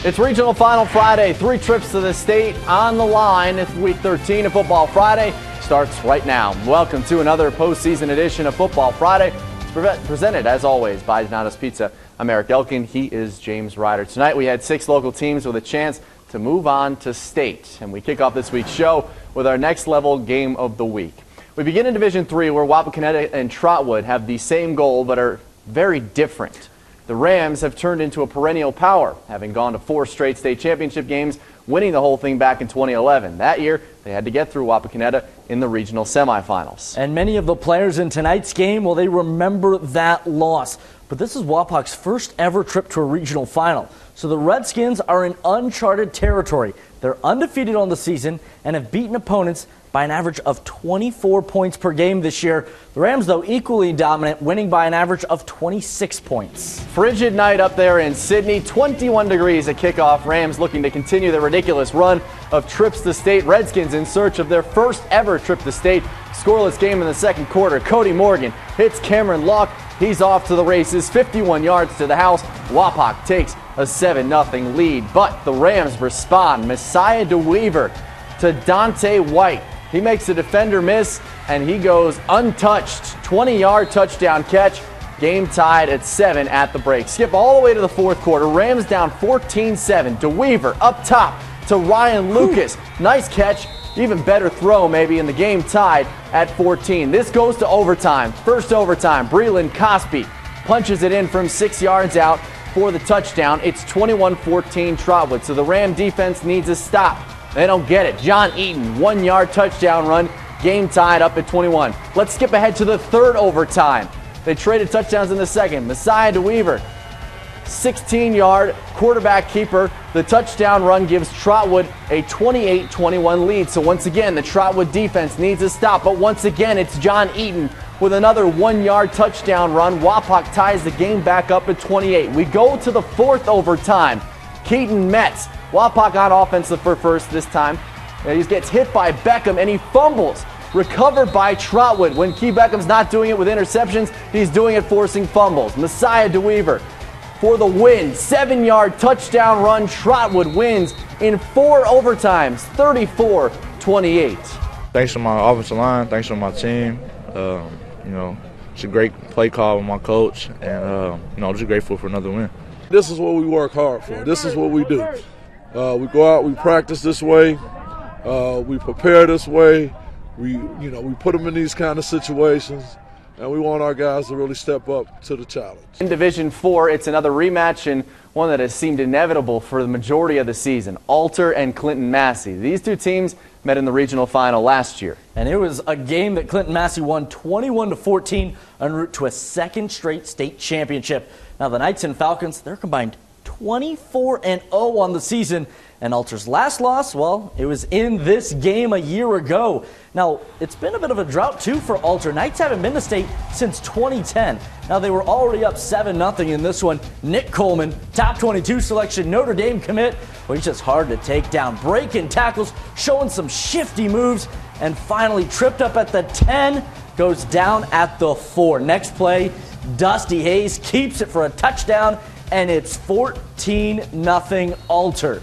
It's Regional Final Friday. 3 trips to the state on the line. It's Week 13 of Football Friday. Starts right now. Welcome to another postseason edition of Football Friday. It's presented, as always, by Donato's Pizza. I'm Eric Elkin. He is James Ryder. Tonight we had 6 local teams with a chance to move on to state. And we kick off this week's show with our next level game of the week. We begin in Division 3, where Wapakoneta and Trotwood have the same goal but are very different. The Rams have turned into a perennial power, having gone to 4 straight state championship games, winning the whole thing back in 2011. That year, they had to get through Wapakoneta in the regional semifinals. And many of the players in tonight's game, well, they remember that loss. But this is Wapak's first ever trip to a regional final. So the Redskins are in uncharted territory. They're undefeated on the season and have beaten opponents by an average of 24 points per game this year. The Rams, though, equally dominant, winning by an average of 26 points. Frigid night up there in Sydney, 21 degrees at kickoff. Rams looking to continue their ridiculous run of trips to state. Redskins in search of their first ever trip to state. Scoreless game in the second quarter. Cody Morgan hits Cameron Locke. He's off to the races, 51 yards to the house. Wapak takes a 7-0 lead, but the Rams respond. Messiah DeWeaver to Dante White. He makes a defender miss, and he goes untouched. 20-yard touchdown catch. Game tied at 7 at the break. Skip all the way to the fourth quarter. Rams down 14-7. DeWeaver up top to Ryan Lucas. Nice catch. Even better throw maybe, in the game tied at 14. This goes to overtime. First overtime. Breland Cosby punches it in from 6 yards out for the touchdown. It's 21-14 Trotwood. So the Ram defense needs a stop. They don't get it. John Eaton, 1-yard touchdown run. Game tied up at 21. Let's skip ahead to the third overtime. They traded touchdowns in the second. Messiah DeWeaver, 16-yard quarterback keeper. The touchdown run gives Trotwood a 28-21 lead. So once again, the Trotwood defense needs a stop. But once again, it's John Eaton with another 1-yard touchdown run. Wapak ties the game back up at 28. We go to the fourth overtime. Keaton Metz. Wapak on offense for first this time. He gets hit by Beckham and he fumbles. Recovered by Trotwood. When Key Beckham's not doing it with interceptions, he's doing it forcing fumbles. Messiah DeWeaver for the win. 7-yard touchdown run. Trotwood wins in 4 overtimes, 34-28. Thanks to my offensive line. Thanks to my team. It's a great play call with my coach, and just grateful for another win. This is what we work hard for. This is what we do. We go out, we practice this way, we prepare this way, we put them in these kind of situations, and we want our guys to really step up to the challenge. In Division 4, it's another rematch, and one that has seemed inevitable for the majority of the season. Alter and Clinton Massey. These two teams met in the regional final last year. And it was a game that Clinton Massey won 21-14 en route to a second straight state championship. Now the Knights and Falcons, they're combined 24-0 on the season, and Alter's last loss, well, it was in this game a year ago. Now, it's been a bit of a drought, too, for Alter. Knights haven't been to state since 2010. Now, they were already up 7-0 in this one. Nick Coleman, top 22 selection, Notre Dame commit. Well, he's just hard to take down. Breaking tackles, showing some shifty moves, and finally tripped up at the 10, goes down at the 4. Next play, Dusty Hayes keeps it for a touchdown, and it's 14-0 Alter.